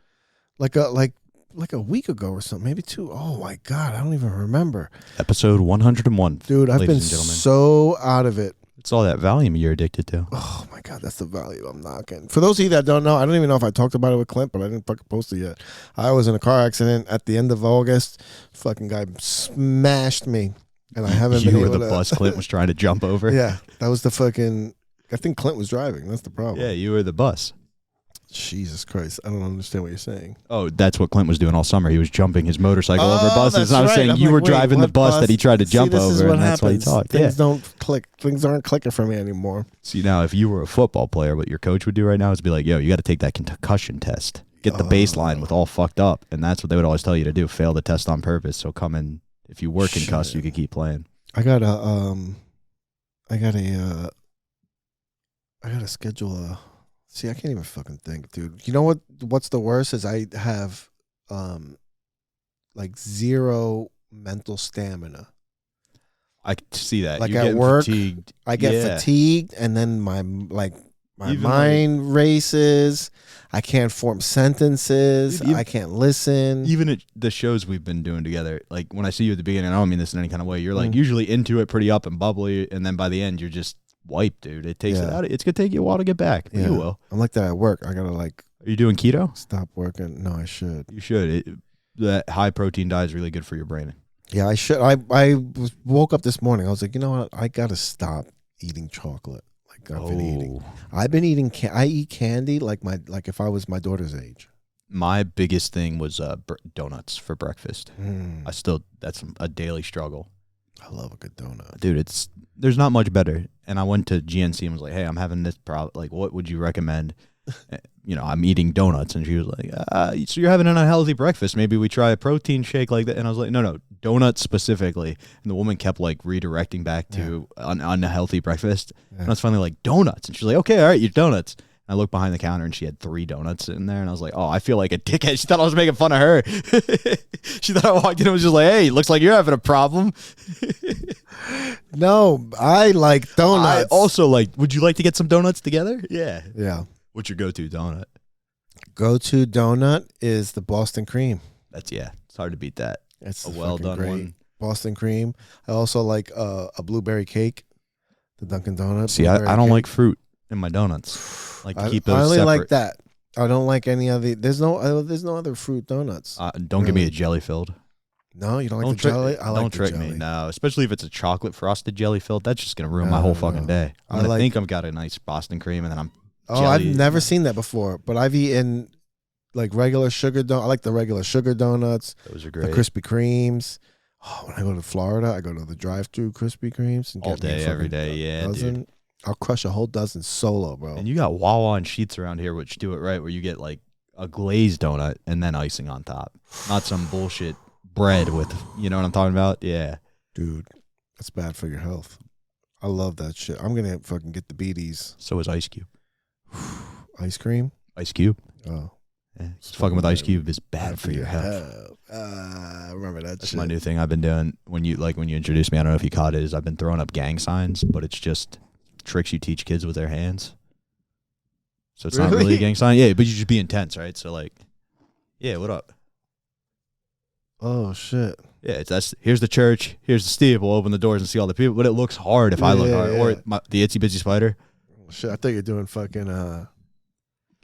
Like a week ago or something, maybe 2. Oh my God, I don't even remember. Episode 101. Dude, I've been so out of it. It's all that Valium you're addicted to. Oh my God, that's the value I'm knocking. For those of you that don't know, I don't even know if I talked about it with Clint, but I didn't fucking post it yet. I was in a car accident at the end of August. Fucking guy smashed me, and I haven't been You able were the to. bus Clint was trying to jump over. Yeah, that was the fucking. I think Clint was driving. That's the problem. Yeah, you were the bus. Jesus Christ, I don't understand what you're saying. Oh, that's what Clint was doing all summer. He was jumping his motorcycle over buses. That's And I was right. saying I'm you like, were wait, driving the what bus that he tried to See, jump this is over, what and that's why he happens. talked. Things Yeah. don't click. Things aren't clicking for me anymore. See, now, if you were a football player, what your coach would do right now is be like, yo, you got to take that concussion test. Get the baseline with all fucked up. And that's what they would always tell you to do. Fail the test on purpose. So come in. If you were concussed, you could keep playing. I gotta schedule a. See, I can't even fucking think, dude. You know what? What's the worst is I have, like zero mental stamina. I could see that. Like You're at getting work, fatigued. I get Yeah. fatigued, and then my Even mind races. I can't form sentences. Dude, I can't listen. Even at the shows we've been doing together, like when I see you at the beginning, I don't mean this in any kind of way. You're like usually into it, pretty up and bubbly, and then by the end, you're just wiped, dude. It takes it out. It's gonna take you a while to get back. But you will. I'm like that at work. I gotta Are you doing keto? stop working. No, I should. You should. That high protein diet is really good for your brain. Yeah, I should. I woke up this morning. I was like, you know what? I gotta stop eating chocolate. Like I've been eating. I've been eating. I eat candy like if I was my daughter's age. My biggest thing was donuts for breakfast. That's a daily struggle. I love a good donut, dude. There's not much better. And I went to GNC and was like, hey, I'm having this problem. Like, what would you recommend? I'm eating donuts. And she was like, so you're having an unhealthy breakfast. Maybe we try a protein shake like that. And I was like, no, donuts specifically. And the woman kept like redirecting back to an unhealthy breakfast. And I was finally like, donuts. And she's like, okay, all right, your donuts. And I looked behind the counter and she had 3 donuts in there. And I was like, oh, I feel like a dickhead. She thought I was making fun of her. She thought I walked in and was just like, hey, looks like you're having a problem. No, I like donuts. I also would you like to get some donuts together? Yeah. Yeah. What's your go-to donut? Go-to donut is the Boston cream. It's hard to beat that. It's a well-done one. Boston cream. I also like a blueberry cake, the Dunkin' Donuts. See, I don't like fruit in my donuts. Like to keep those I only separate. like that. I don't like any other. There's no other fruit donuts. Don't give me a jelly filled. No, you don't like the jelly? I like don't the trick jelly. me. No, especially if it's a chocolate frosted jelly filled. That's just gonna ruin my whole fucking day. I think I've got a nice Boston cream, and then I'm. I've never seen that before, but I've eaten like regular sugar donut. I like the regular sugar donuts. Those are great. The Krispy Kremes. Oh, when I go to Florida, I go to the drive-through Krispy Kremes and all get me day, every day. Yeah, dude. I'll crush a whole dozen solo, bro. And you got Wawa and Sheets around here, which do it right, where you get like a glazed donut and then icing on top, not some bullshit bread with. You know what I'm talking about? Yeah, dude, that's bad for your health. I love that shit. I'm gonna fucking get the beaties. So is Ice Cube. Ice cream? Ice Cube. Oh. Yeah. Fucking with Ice Cube is bad for your health. I remember that That's shit. my new thing I've been doing. When you introduced me, I don't know if you caught it, is I've been throwing up gang signs, but it's just tricks you teach kids with their hands. So it's not really a gang sign. Yeah, but you just be intense, right? So like, yeah, what up? Oh shit. Yeah, here's the church, here's the steeple, open the doors and see all the people, but it looks hard if I look hard. Yeah. Or the Itsy Bitsy Spider. Shit, I thought you're doing fucking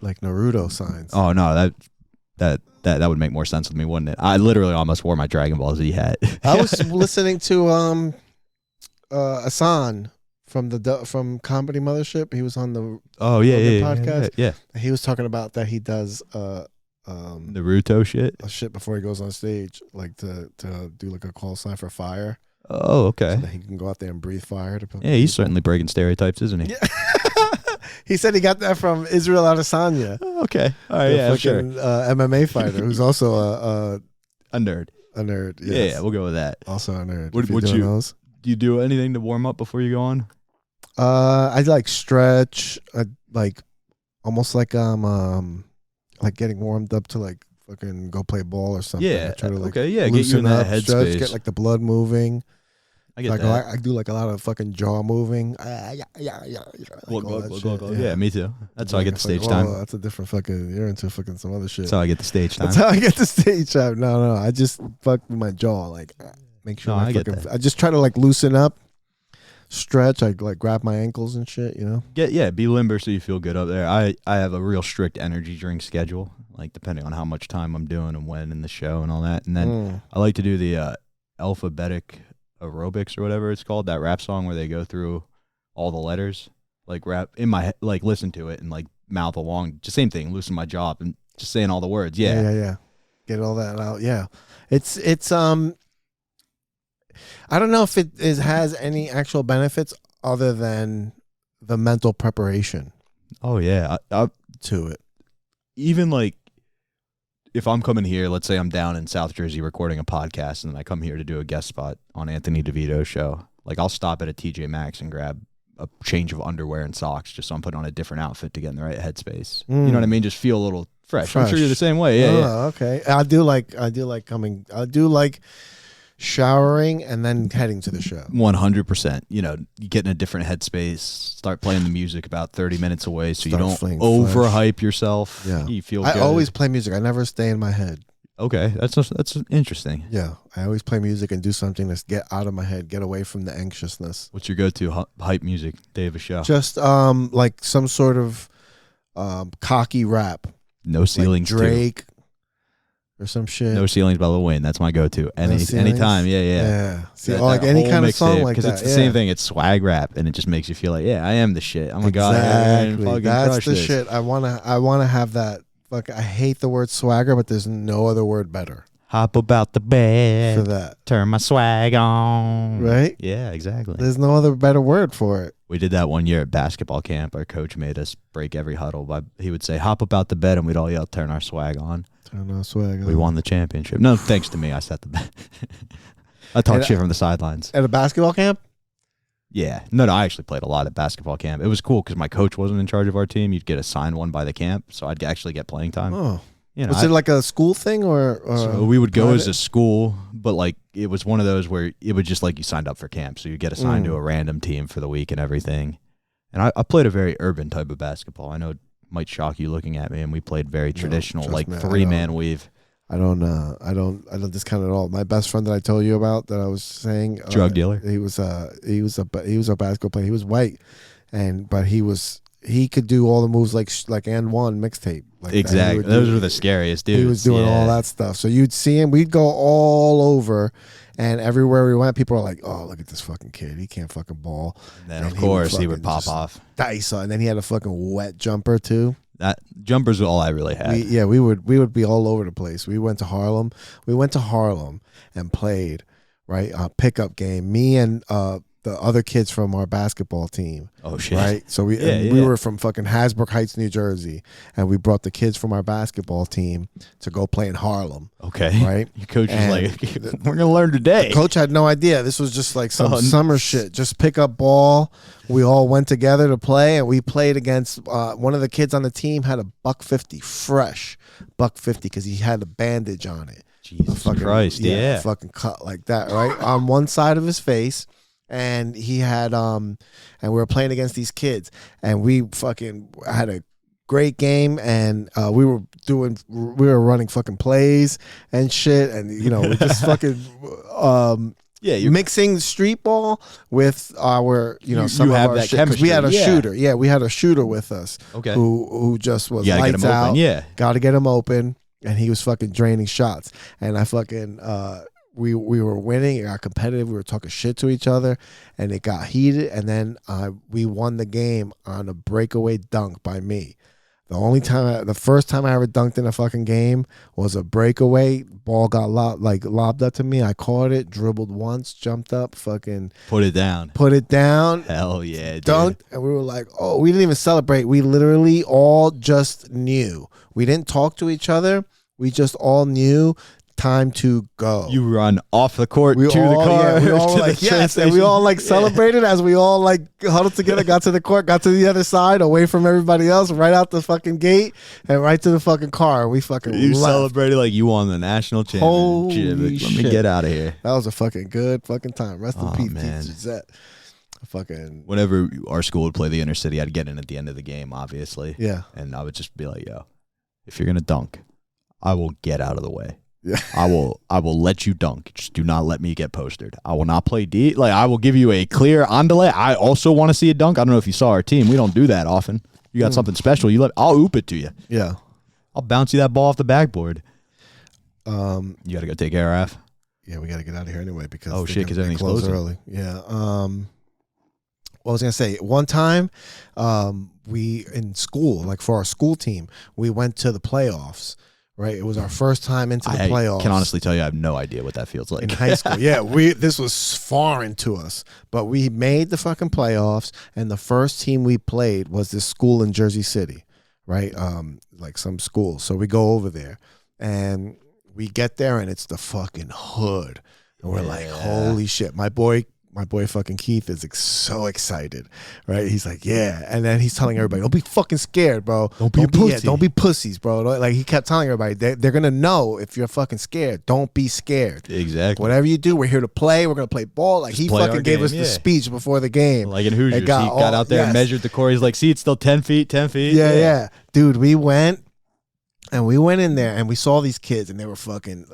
like Naruto signs. Oh no, that would make more sense with me, wouldn't it? I literally almost wore my Dragon Ball Z hat. I was listening to Asan from Comedy Mothership. He was on the podcast. Yeah. He was talking about that he does Naruto shit. shit before he goes on stage, like to do like a call sign for fire. Oh, okay. So that he can go out there and breathe fire. Yeah, he's certainly breaking stereotypes, isn't he? Yeah. He said he got that from Israel Adesanya. Okay. All right. Yeah, sure. MMA fighter who's also A nerd. A nerd. Yeah, Yes. yeah, we'll go with that. Also a nerd. What If you're would doing you- those. Do you do anything to warm up before you go on? I like stretch. I like almost like like getting warmed up to like fucking go play ball or something. Yeah. I try to like Okay. Yeah. Get you in loosen that up, stretch, headspace. get like the blood moving. I get Like that. I do like a lot of fucking jaw moving. Like Glug, all glug, that glug, shit. glug. Yeah, me too. That's how I get the stage Whoa, time. That's a different fucking. You're into fucking some other shit. That's how I get the stage time. That's how I get the stage time. No. I just fuck with my jaw. Like make sure No, my I get fucking. that. I just try to like loosen up, stretch. I like grab my ankles and shit. You know. Be limber so you feel good up there. I have a real strict energy drink schedule, like depending on how much time I'm doing and when in the show and all that. And then I like to do the alphabetic aerobics or whatever it's called, that rap song where they go through all the letters, like rap in my head, like listen to it and like mouth along. Just same thing, loosen my jaw and just saying all the words. Yeah. Get all that out. Yeah. It's I don't know if it has any actual benefits other than the mental preparation Oh yeah. I to it. even like if I'm coming here, let's say I'm down in South Jersey recording a podcast and then I come here to do a guest spot on Anthony DeVito's show, like I'll stop at a TJ Maxx and grab a change of underwear and socks just so I'm putting on a different outfit to get in the right headspace. You know what I mean? Just feel a little fresh. I'm sure you're the same way. Yeah, yeah. Okay. I do like showering and then heading to the show. 100%. You know, you get in a different headspace, start playing the music about 30 minutes away so you Start don't feeling overhype yourself. Yeah. You feel I good. always play music. I never stay in my head. Okay, that's interesting. Yeah. I always play music and do something to get out of my head, get away from the anxiousness. What's your go-to hype music day of a show? Just like some sort of cocky rap. No Ceilings like Drake or some shit. No Ceilings by Lil Wayne. That's my go-to. Ceilings? Anytime. Yeah. Yeah. See, That- like that any whole kind of song mixtape, like that. it's the same thing. It's swag rap, and it just makes you feel like, yeah, I am the shit. Oh my god, Exactly. That's crush the this. shit. I wanna have that. Fuck. I hate the word swagger, but there's no other word better Hop about the for bed, that. turn my swag on. Right? Yeah, exactly. There's no other better word for it. We did that one year at basketball camp. Our coach made us break every huddle. He would say, hop about the bed, and we'd all yell, turn our swag on. Turn on swag. We won the championship. No, thanks to me. I set the bed. I talked And shit from the sidelines. At a basketball camp? Yeah. No, I actually played a lot at basketball camp. It was cool because my coach wasn't in charge of our team. You'd get assigned one by the camp, so I'd actually get playing time. Oh. You know, Was it like a school thing or so we would go as private? a school, but like it was one of those where it would just like you signed up for camp, so you get assigned to a random team for the week and everything. And I played a very urban type of basketball. I know it might shock you looking at me, and we played very traditional, trust like me, I 3-man weave. I don't discount it at all. My best friend that I told you about that I was saying Drug dealer. He was a basketball player. He was white, but he could do all the moves like and one mixtape. Like Exactly. Those were the scariest dudes. He was doing all that stuff. So you'd see him. We'd go all over, and everywhere we went, people were like, "Oh, look at this fucking kid. He can't fucking ball." And then, And of course, he fucking would pop just off. dice, and then he had a fucking wet jumper too. That jumpers were all I really had. We would be all over the place. We went to Harlem. We went to Harlem and played a pickup game. Me and the other kids from our basketball team. Oh shit! Right. So we were from fucking Hasbrook Heights, New Jersey, and we brought the kids from our basketball team to go play in Harlem. Okay. Right. Your coach was And like, "We're gonna learn today." Coach had no idea. This was just like some Oh, summer shit. Just pick up ball. We all went together to play, and we played against one of the kids on the team had a $150 fresh $150 because he had a bandage on it. Jesus Christ! Yeah. Fucking cut like that, right on one side of his face. And he had and we were playing against these kids, and we fucking had a great game, and we were running fucking plays and shit, and we just fucking You're mixing street ball with our some you of have our that shit, 'cause we had a chemistry, yeah. shooter. Yeah, we had a shooter with us. Okay. Who just was You gotta get lights him out. open. Yeah. Got to get him open, and he was fucking draining shots, and I fucking we were winning. It got competitive. We were talking shit to each other, and it got heated. And then we won the game on a breakaway dunk by me. The first time I ever dunked in a fucking game was a breakaway. Ball got lobbed up to me. I caught it, dribbled once, jumped up, fucking Put it down. Hell yeah, dude. dunked, and we were like, oh, we didn't even celebrate. We literally all just knew. We didn't talk to each other. We just all knew time to go. You run off the court we to all, the car. yeah, we all to the like train yes, and we station. all like celebrated as we all like huddled together, got to the court, got to the other side, away from everybody else, right out the fucking gate, and right to the fucking car. We fucking You left. celebrated like you won the national championship. Holy Let me shit. get out of here. That was a fucking good fucking time. Rest in peace, man. Pete Suzette. Fucking Whenever our school would play the inner city, I'd get in at the end of the game, obviously. yeah. And I would just be like, yo, if you're gonna dunk, I will get out of the way. Yeah. I will let you dunk. Just do not let me get postered. I will not play D. Like, I will give you a clear on delay. I also want to see a dunk. I don't know if you saw our team. We don't do that often. You got something special. I'll oop it to you. Yeah. I'll bounce you that ball off the backboard. You got to go take care of. Yeah, we got to get out of here anyway because Oh, shit, 'cause they everything's close closing. early. Yeah. What I was gonna say, one time, we in school, like for our school team, we went to the playoffs. Right, it was our first time into the playoffs. I can honestly tell you, I have no idea what that feels like. In high school. Yeah, this was foreign to us, but we made the fucking playoffs, and the first team we played was this school in Jersey City, right? Like some school. So we go over there, and we get there, and it's the fucking hood, and we're like, holy shit, my boy fucking Keith is so excited, right? He's like, yeah. And then he's telling everybody, don't be fucking scared, bro. Don't be a pussy. Don't be pussies, bro. Like, he kept telling everybody, they're going to know if you're fucking scared. Don't be scared. Exactly. Whatever you do, we're here to play. We're going to play ball. Like, he play our fucking gave game, us the speech before the game. Like in Hoosiers, he got got out there and measured the court. He's like, see, it's still 10 feet, 10 feet. Yeah. Dude, we went in there, and we saw these kids, and they were fucking,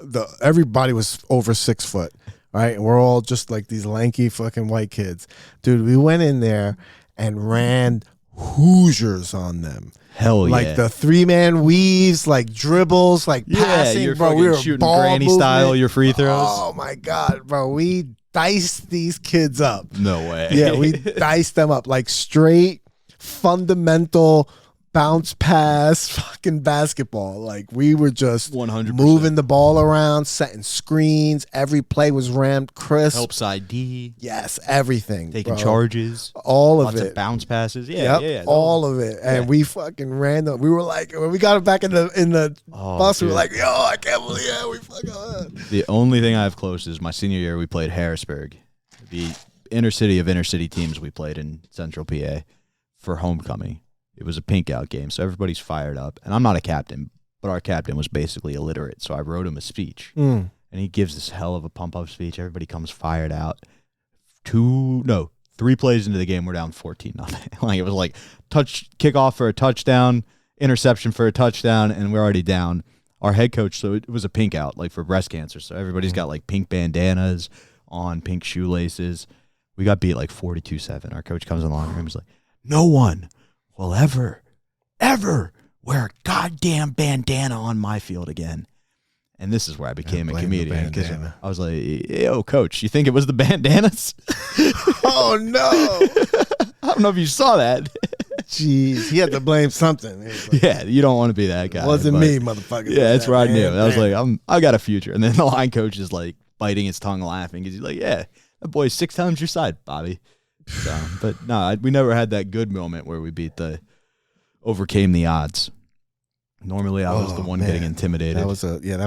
everybody was over 6 foot. Right, and we're all just like these lanky fucking white kids. Dude, we went in there and ran Hoosiers on them. Hell yeah. Like the 3-man weaves, like dribbles, like passing, you're bro. fucking We were shooting ball granny movement. style your free throws. Oh my God, bro. We diced these kids up. No way. Yeah, we diced them up like straight fundamental bounce pass fucking basketball. Like, we were just 100%. moving the ball around, setting screens. Every play was rammed crisp. Helps ID. Yes, everything. Taking bro. charges. All of Lots it. of bounce passes. Yeah, Yep, all of it. And we fucking ran them. We were like, when we got it back in the bus, we were like, yo, I can't believe it. We fucking The only thing I have close is my senior year we played Harrisburg. The inner city of inner city teams we played in Central PA for homecoming. It was a pink out game, so everybody's fired up. And I'm not a captain, but our captain was basically illiterate, so I wrote him a speech. And he gives this hell of a pump-up speech. Everybody comes fired out. 3 plays into the game, we're down 14-0. Like, it was like kickoff for a touchdown, interception for a touchdown, and we're already down. Our head coach, so it was a pink out, like for breast cancer. So everybody's got like pink bandanas on, pink shoelaces. We got beat like 42-7. Our coach comes in the locker room. He's like, no one will ever wear a goddamn bandana on my field again. And this is where I became a comedian, because I was like, yo, coach, you think it was the bandanas? Oh, no. I don't know if you saw that. Jeez, he had to blame something. Like, Yeah, you don't want to be that guy. wasn't but- me, motherfucker. Yeah, that's where I knew. I was Man. like, I got a future. And then the line coach is like biting his tongue laughing, because he's like, yeah, that boy's 6 times your side, Bobby. So, but no, we never had that good moment where we overcame the odds. Normally, I was the one getting intimidated. That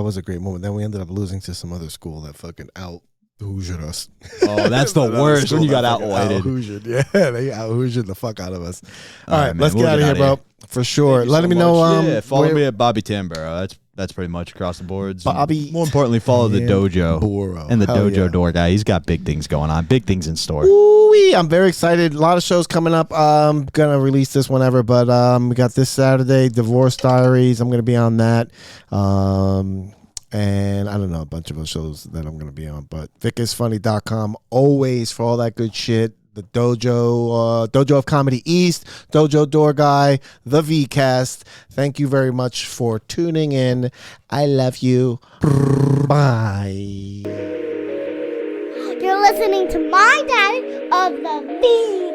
was a great moment. Then we ended up losing to some other school that fucking out Hoosiered us. Oh, that's the worst when you got out-whited. Hoosiered. Yeah, they out Hoosiered the fuck out of us. All right, man, let's we'll get out of here, bro. For sure. Thank you Let so me much. know. Yeah, follow me at Bobby Tamburro. That's pretty much across the boards. Bobby More importantly, follow the dojo Tamburro. and the Hell dojo yeah. door guy. He's got big things going on, big things in store. Ooh-wee, I'm very excited. A lot of shows coming up. I'm gonna release this whenever, but we got this Saturday, Divorce Diaries. I'm gonna be on that. And I don't know, a bunch of other shows that I'm gonna be on. But VicIsFunny.com always for all that good shit. The Dojo of Comedy East, Dojo Door Guy, the VCast. Thank you very much for tuning in. I love you. Bye. You're listening to my dad of the V